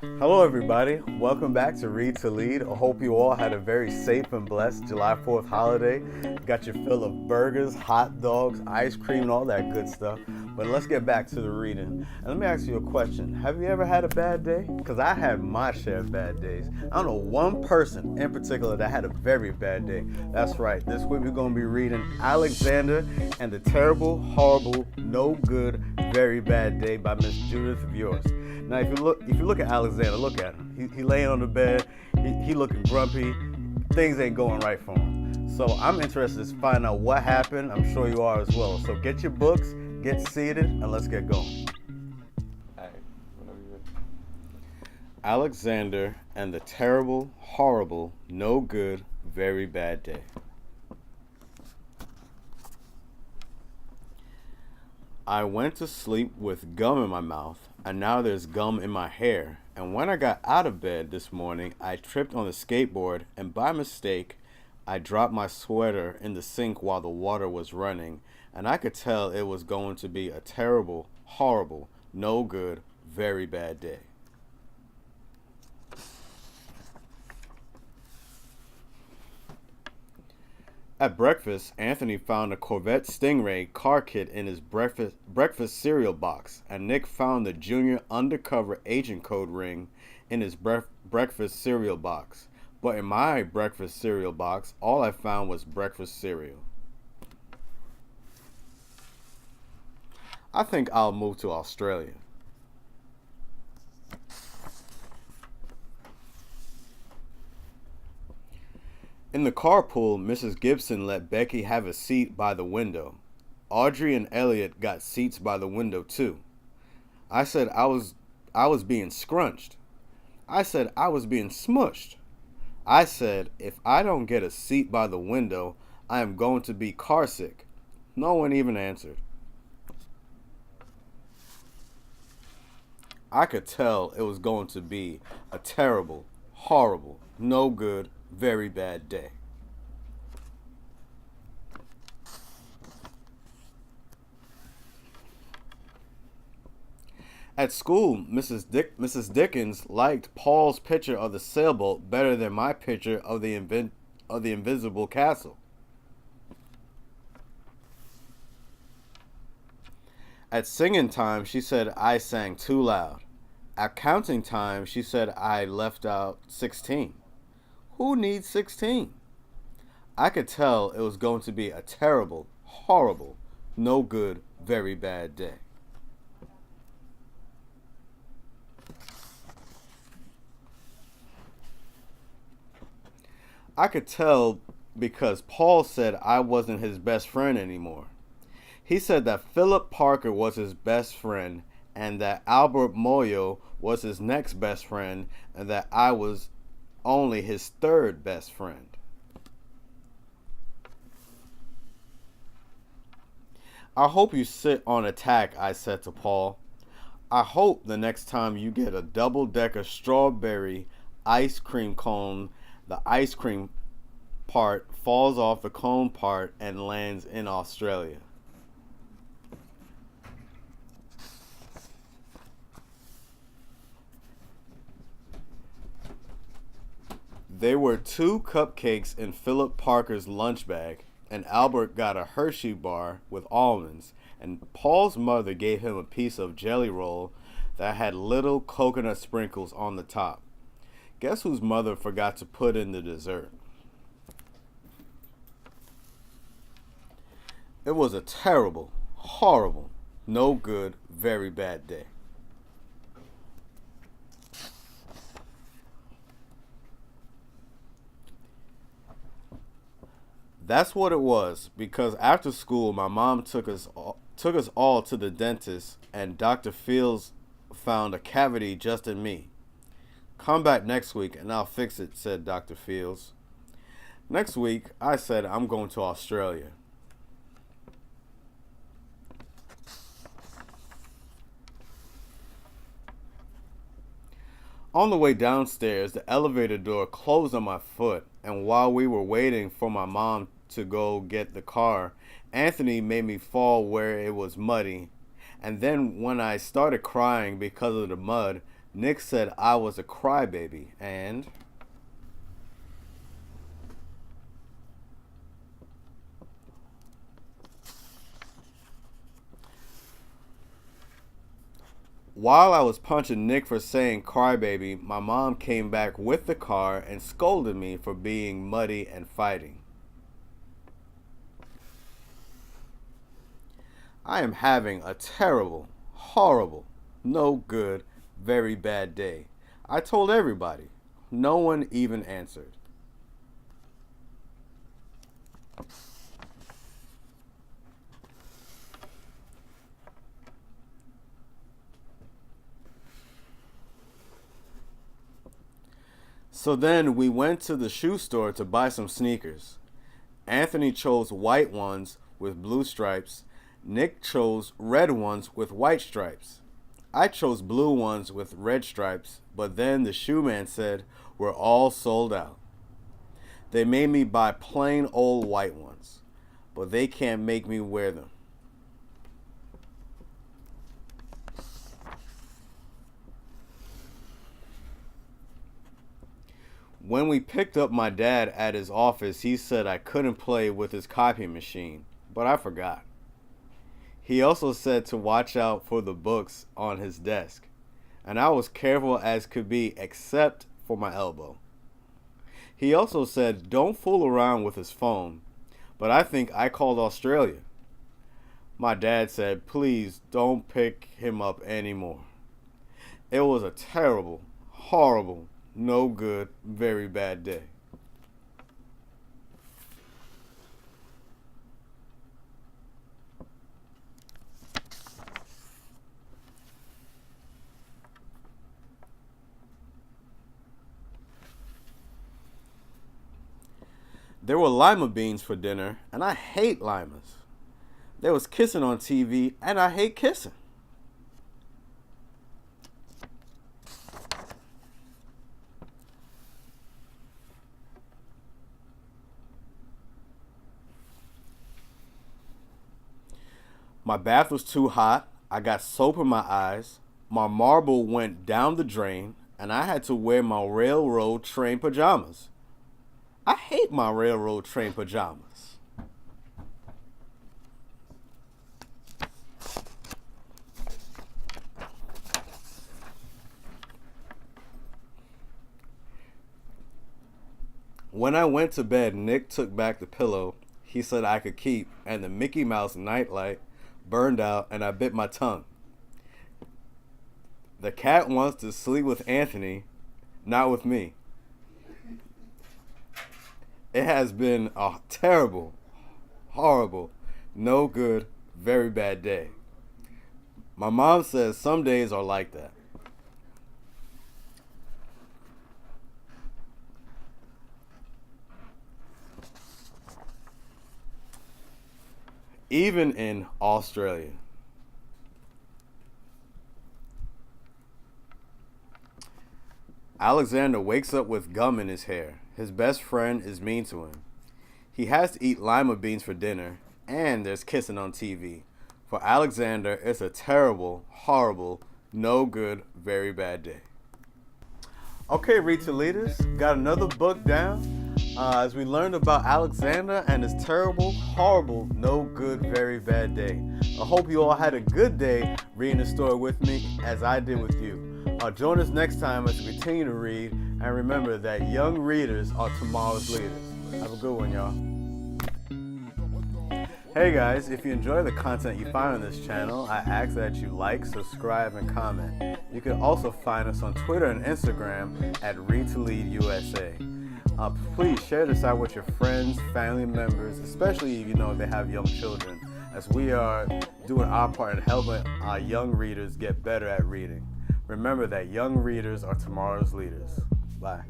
Hello, everybody. Welcome back to Read to Lead. I hope you all had a very safe and blessed July 4th holiday. Got your fill of burgers, hot dogs, ice cream, and all that good stuff. But let's get back to the reading. And let me ask you a question. Have you ever had a bad day? Because I had my share of bad days. I don't know one person in particular that had a very bad day. That's right. This week we're going to be reading Alexander and the Terrible, Horrible, No Good, Very Bad Day by Miss Judith Viors. Now, if you look at Alexander, look at him. He laying on the bed. He looking grumpy. Things ain't going right for him. So I'm interested to find out what happened. I'm sure you are as well. So get your books, get seated, and let's get going. Alright, whenever you're ready. Alexander and the Terrible, Horrible, No Good, Very Bad Day. I went to sleep with gum in my mouth, and now there's gum in my hair. And when I got out of bed this morning, I tripped on the skateboard, and by mistake, I dropped my sweater in the sink while the water was running, and I could tell it was going to be a terrible, horrible, no good, very bad day. At breakfast, Anthony found a Corvette Stingray car kit in his breakfast cereal box, and Nick found the Junior Undercover Agent Code ring in his breakfast cereal box. But in my breakfast cereal box, all I found was breakfast cereal. I think I'll move to Australia. In the carpool, Mrs. Gibson let Becky have a seat by the window. Audrey and Elliot got seats by the window too. I said I was being scrunched. I said I was being smushed. I said if I don't get a seat by the window, I am going to be carsick. No one even answered. I could tell it was going to be a terrible, horrible, no good, very bad day. At school, Mrs. Dickens liked Paul's picture of the sailboat better than my picture of the invisible castle. At singing time, she said I sang too loud. At counting time, she said I left out 16. Who needs 16? I could tell it was going to be a terrible, horrible, no good, very bad day. I could tell because Paul said I wasn't his best friend anymore. He said that Philip Parker was his best friend and that Albert Moyo was his next best friend and that I was only his third best friend. I hope you sit on a tack, I said to Paul. I hope the next time you get a double-decker strawberry ice cream cone, the ice cream part falls off the cone part and lands in Australia. There were 2 cupcakes in Philip Parker's lunch bag, and Albert got a Hershey bar with almonds, and Paul's mother gave him a piece of jelly roll that had little coconut sprinkles on the top. Guess whose mother forgot to put in the dessert? It was a terrible, horrible, no good, very bad day. That's what it was, because after school, my mom took us all to the dentist, and Dr. Fields found a cavity just in me. Come back next week and I'll fix it, said Dr. Fields. Next week, I said I'm going to Australia. On the way downstairs, the elevator door closed on my foot, and while we were waiting for my mom to go get the car, Anthony made me fall where it was muddy, and then when I started crying because of the mud, Nick said I was a crybaby, and while I was punching Nick for saying crybaby, my mom came back with the car and scolded me for being muddy and fighting. I am having a terrible, horrible, no good, very bad day. I told everybody. No one even answered. So then we went to the shoe store to buy some sneakers. Anthony chose white ones with blue stripes. Nick chose red ones with white stripes. I chose blue ones with red stripes, but then the shoe man said we're all sold out. They made me buy plain old white ones, but they can't make me wear them. When we picked up my dad at his office, he said I couldn't play with his copy machine, but I forgot. He also said to watch out for the books on his desk, and I was careful as could be except for my elbow. He also said don't fool around with his phone, but I think I called Australia. My dad said please don't pick him up anymore. It was a terrible, horrible, no good, very bad day. There were lima beans for dinner, and I hate limas. There was kissing on TV, and I hate kissing. My bath was too hot. I got soap in my eyes. My marble went down the drain, and I had to wear my railroad train pajamas. I hate my railroad train pajamas. When I went to bed, Nick took back the pillow he said I could keep, and the Mickey Mouse nightlight burned out, and I bit my tongue. The cat wants to sleep with Anthony, not with me. It has been a terrible, horrible, no good, very bad day. My mom says some days are like that. Even in Australia. Alexander wakes up with gum in his hair. His best friend is mean to him. He has to eat lima beans for dinner, and there's kissing on TV. For Alexander, it's a terrible, horrible, no good, very bad day. Okay, Read to Leaders, got another book down. As we learned about Alexander and his terrible, horrible, no good, very bad day. I hope you all had a good day reading the story with me as I did with you. Join us next time as we continue to read, and remember that young readers are tomorrow's leaders. Have a good one, y'all. Hey guys, if you enjoy the content you find on this channel, I ask that you like, subscribe, and comment. You can also find us on Twitter and Instagram at Read to Lead USA. Please share this out with your friends, family members, especially if you know they have young children, as we are doing our part in helping our young readers get better at reading. Remember that young readers are tomorrow's leaders. Bye.